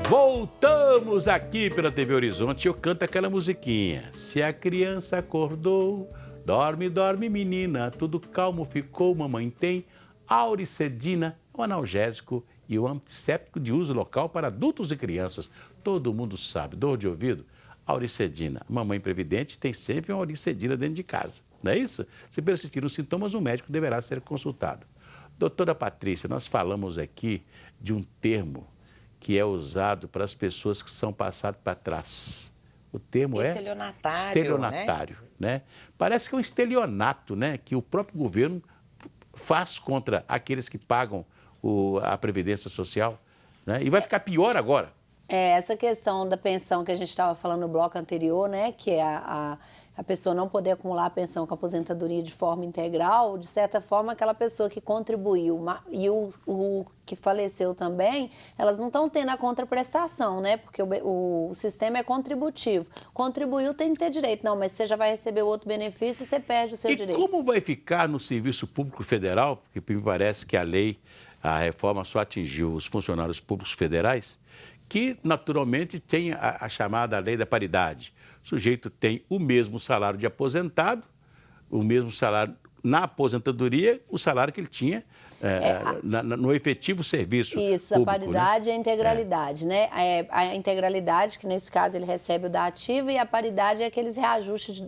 Voltamos aqui pela TV Horizonte e eu canto aquela musiquinha. Se a criança acordou, dorme, dorme menina, tudo calmo ficou, mamãe tem auricedina, o analgésico e o antisséptico de uso local para adultos e crianças. Todo mundo sabe, dor de ouvido, auricedina. Mamãe previdente tem sempre uma auricedina dentro de casa, não é isso? Se persistir os sintomas, o médico deverá ser consultado. Doutora Patrícia, nós falamos aqui de um termo que é usado para as pessoas que são passadas para trás. O termo estelionatário, é estelionatário, né? Parece que é um estelionato, né? Que o próprio governo faz contra aqueles que pagam a Previdência Social, né? E vai ficar pior agora. Essa questão da pensão que a gente estava falando no bloco anterior, né? Que é a pessoa não poder acumular a pensão com a aposentadoria de forma integral, de certa forma, aquela pessoa que contribuiu e o que faleceu também, elas não estão tendo a contraprestação, né? Porque o sistema é contributivo. Contribuiu, tem que ter direito. Não, mas você já vai receber outro benefício e você perde o seu direito. E como vai ficar no Serviço Público Federal? Porque me parece que a reforma só atingiu os funcionários públicos federais, que naturalmente tem a chamada lei da paridade. O sujeito tem o mesmo salário de aposentado, o mesmo salário na aposentadoria, o salário que ele tinha no efetivo serviço público. Isso, a paridade, né? E a integralidade, né? A integralidade, que nesse caso ele recebe o da ativa, e a paridade é aqueles reajustes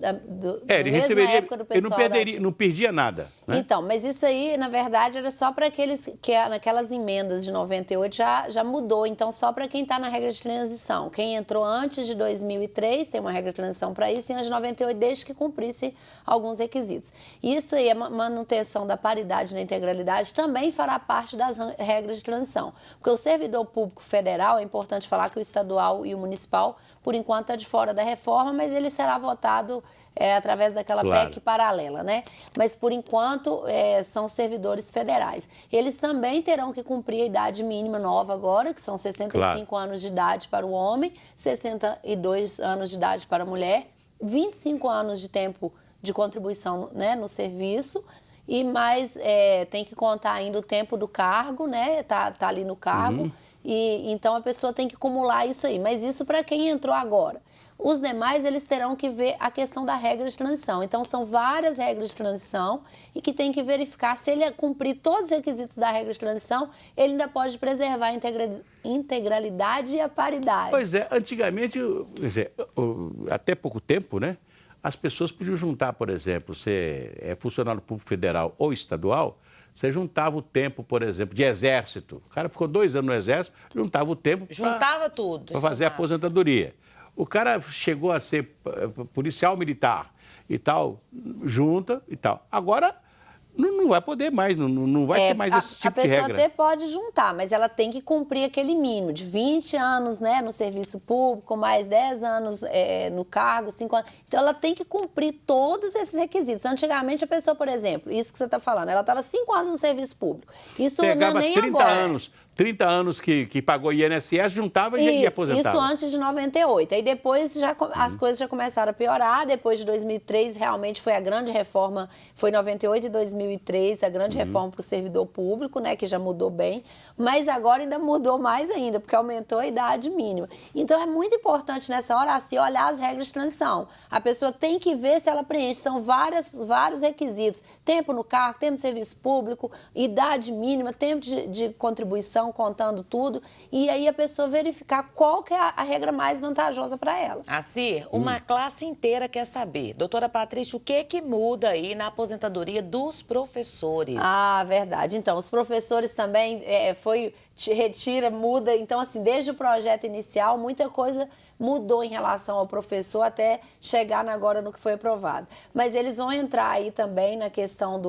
ele receberia, época do pessoal. Ele não perdia nada. Né? Então, mas isso aí, na verdade, era só para aqueles que naquelas emendas de 98 já mudou. Então, só para quem está na regra de transição. Quem entrou antes de 2003 tem uma regra de transição para isso, e antes de 98, desde que cumprisse alguns requisitos. Isso aí, a manutenção da paridade na integralidade também fará parte das regras de transição. Porque o servidor público federal, é importante falar que o estadual e o municipal, por enquanto, está de fora da reforma, mas ele será votado através daquela PEC paralela, né? Mas, por enquanto, são servidores federais. Eles também terão que cumprir a idade mínima nova agora, que são 65 anos de idade para o homem, 62 anos de idade para a mulher, 25 anos de tempo de contribuição, né, no serviço, e mais tem que contar ainda o tempo do cargo, né? Tá ali no cargo. E então a pessoa tem que acumular isso aí. Mas isso para quem entrou agora. Os demais, eles terão que ver a questão da regra de transição. Então, são várias regras de transição e que tem que verificar se ele cumprir todos os requisitos da regra de transição, ele ainda pode preservar a integralidade e a paridade. Pois é, antigamente, quer dizer, até pouco tempo, né? As pessoas podiam juntar, por exemplo, você é funcionário público federal ou estadual, você juntava o tempo, por exemplo, de exército. O cara ficou 2 anos no exército, juntava o tempo para fazer a aposentadoria. O cara chegou a ser policial militar e tal, junta e tal. Agora não vai poder mais, não vai ter mais esse tipo de regra. A pessoa até pode juntar, mas ela tem que cumprir aquele mínimo de 20 anos, né, no serviço público, mais 10 anos no cargo, 5 anos. Então, ela tem que cumprir todos esses requisitos. Antigamente, a pessoa, por exemplo, isso que você está falando, ela estava 5 anos no serviço público. Isso pegava não é nem 30 agora. anos. 30 anos que pagou INSS, juntava e ia aposentava. Isso antes de 98. Aí depois as coisas já começaram a piorar. Depois de 2003, realmente foi a grande reforma. Foi 98 e 2003 a grande reforma para o servidor público, né, que já mudou bem. Mas agora ainda mudou mais ainda, porque aumentou a idade mínima. Então, é muito importante nessa hora assim, olhar as regras de transição. A pessoa tem que ver se ela preenche. São vários requisitos. Tempo no cargo, tempo de serviço público, idade mínima, tempo de contribuição, contando tudo, e aí a pessoa verificar qual que é a regra mais vantajosa para ela. Assim, uma classe inteira quer saber, doutora Patrícia, o que muda aí na aposentadoria dos professores? Ah, verdade. Então, os professores também retira, muda. Então, assim, desde o projeto inicial, muita coisa mudou em relação ao professor até chegar agora no que foi aprovado. Mas eles vão entrar aí também na questão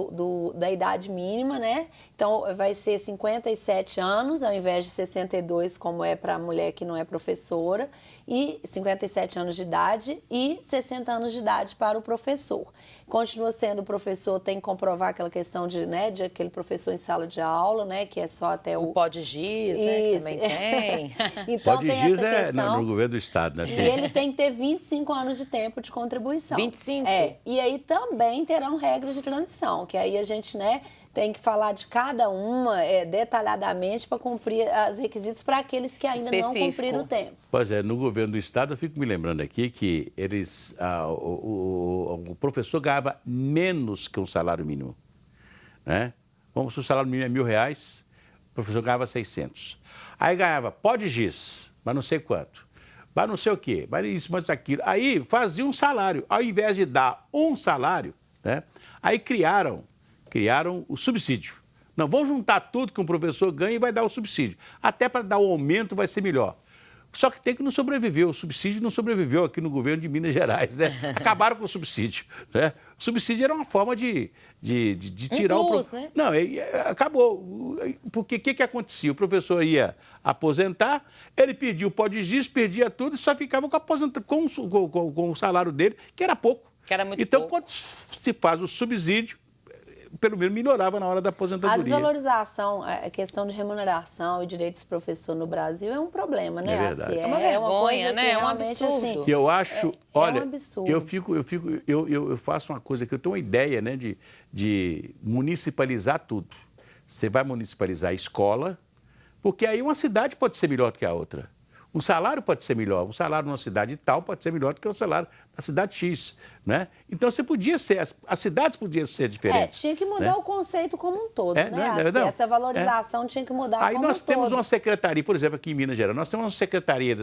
da idade mínima, né? Então, vai ser 57 anos, ao invés de 62, como é para a mulher que não é professora, e 57 anos de idade e 60 anos de idade para o professor. Continua sendo o professor, tem que comprovar aquela questão de aquele professor em sala de aula, né? Que é só até o POD-G. Giz, né, que Isso. também tem. Então Pode tem Giz essa é questão. no governo do estado, né? E ele tem que ter 25 anos de tempo de contribuição. 25? É. E aí também terão regras de transição, que aí a gente, né, tem que falar de cada uma detalhadamente para cumprir os requisitos para aqueles que ainda não cumpriram o tempo. Pois é, no governo do estado, eu fico me lembrando aqui que eles, o professor ganhava menos que um salário mínimo, né? Vamos, se o salário mínimo é R$1.000, o professor ganhava 600. Aí ganhava pó de giz, mas não sei quanto, mas não sei o quê, mas isso, mas aquilo. Aí fazia um salário, ao invés de dar um salário, né? Aí criaram o subsídio. Não, vamos juntar tudo que um professor ganha e vai dar o subsídio. Até para dar o aumento vai ser melhor. Só que tem que não sobreviver. O subsídio não sobreviveu aqui no governo de Minas Gerais, né? Acabaram com o subsídio, né? O subsídio era uma forma de tirar o plus, né? Não, acabou. Porque o que acontecia? O professor ia aposentar, ele perdia o pó de giz, perdia tudo e só ficava com o salário dele, que era pouco. Que era muito então, pouco. quando se faz o subsídio, pelo menos melhorava na hora da aposentadoria. A desvalorização, a questão de remuneração e direitos do professor no Brasil é um problema, né? É verdade. É uma vergonha, coisa né? que É um realmente, absurdo. assim, Que eu acho, olha, um absurdo. eu faço uma coisa que eu tenho uma ideia, né, de municipalizar tudo. Você vai municipalizar a escola, porque aí uma cidade pode ser melhor do que a outra. Um salário pode ser melhor, um salário numa cidade tal pode ser melhor do que o salário na cidade X, né? Então você podia ser, as cidades podiam ser diferentes. Tinha que mudar, né? o conceito como um todo, É, né? não, não. Essa valorização tinha que mudar Aí como nós um temos todo. uma secretaria, por exemplo, aqui em Minas Gerais, nós temos uma secretaria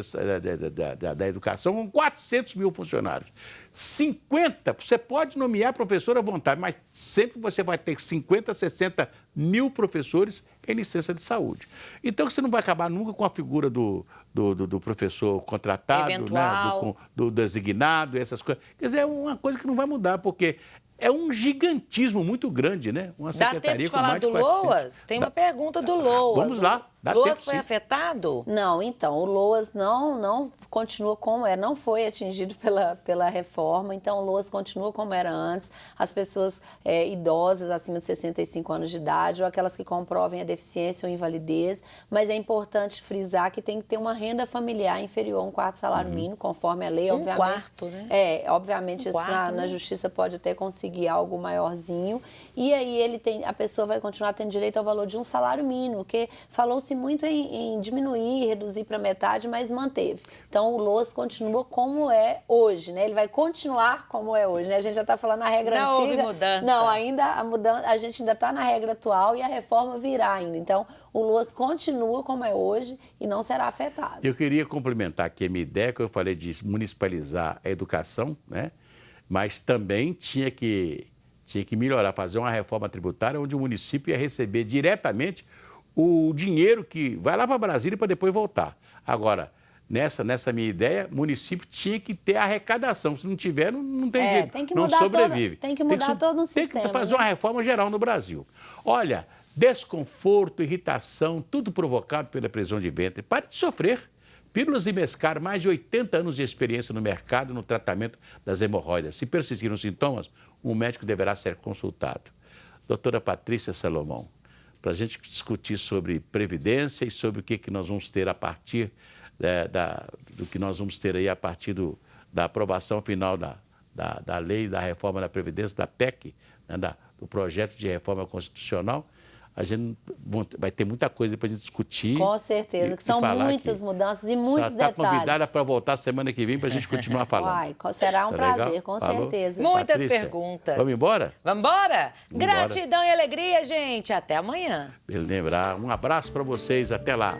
da educação com 400 mil funcionários. 50, você pode nomear professor à vontade, mas sempre você vai ter 50, 60 mil professores em licença de saúde. Então você não vai acabar nunca com a figura do professor contratado, eventual, né, do designado, essas coisas. Quer dizer, é uma coisa que não vai mudar, porque é um gigantismo muito grande, né? Uma Dá secretaria tempo de com falar mais de do 400. Loas? Tem uma pergunta do Loas. Vamos lá, dá Loas tempo, foi sim. afetado? Não, então, o Loas não continua como era, não foi atingido pela reforma, então o Loas continua como era antes. As pessoas idosas, acima de 65 anos de idade, ou aquelas que comprovem a deficiência ou invalidez, mas é importante frisar que tem que ter uma renda familiar inferior a um quarto salário mínimo, conforme a lei, obviamente. quarto, né? Obviamente, Um isso quarto, na né? justiça pode até conseguir algo maiorzinho, e aí a pessoa vai continuar tendo direito ao valor de um salário mínimo, que falou-se muito em diminuir, reduzir para metade, mas manteve. Então, o LOAS continua como é hoje, né? Ele vai continuar como é hoje, né? A gente já está falando na regra Não antiga. houve mudança. Não, a gente ainda está na regra atual e a reforma virá ainda. Então, o LOAS continua como é hoje e não será afetado. Eu queria complementar aqui a minha ideia, que eu falei de municipalizar a educação, né? Mas também tinha que melhorar, fazer uma reforma tributária onde o município ia receber diretamente o dinheiro que vai lá para Brasília para depois voltar. Agora, nessa minha ideia, o município tinha que ter arrecadação. Se não tiver, não tem jeito, tem que não mudar sobrevive. tem que mudar todo o Tem sistema. que fazer né? uma reforma geral no Brasil. Olha, desconforto, irritação, tudo provocado pela prisão de ventre. Pare de sofrer. Pílulas e Mescar, mais de 80 anos de experiência no mercado no tratamento das hemorroidas. Se persistirem os sintomas, um médico deverá ser consultado. Doutora Patrícia Salomão, para a gente discutir sobre previdência e sobre o que nós vamos ter a partir do que nós vamos ter aí a partir da aprovação final da lei da reforma da Previdência, da PEC, né, do projeto de reforma constitucional. A gente vai ter muita coisa para a gente discutir. Com certeza, que são muitas mudanças e muitos detalhes. Está convidada para voltar semana que vem para a gente continuar falando. Será um prazer, legal? com Falou? certeza. Muitas Patrícia, perguntas. Vamos embora? Vamos embora? Vamos Gratidão e alegria, gente. Até amanhã. Lembrar, um abraço para vocês. Até lá.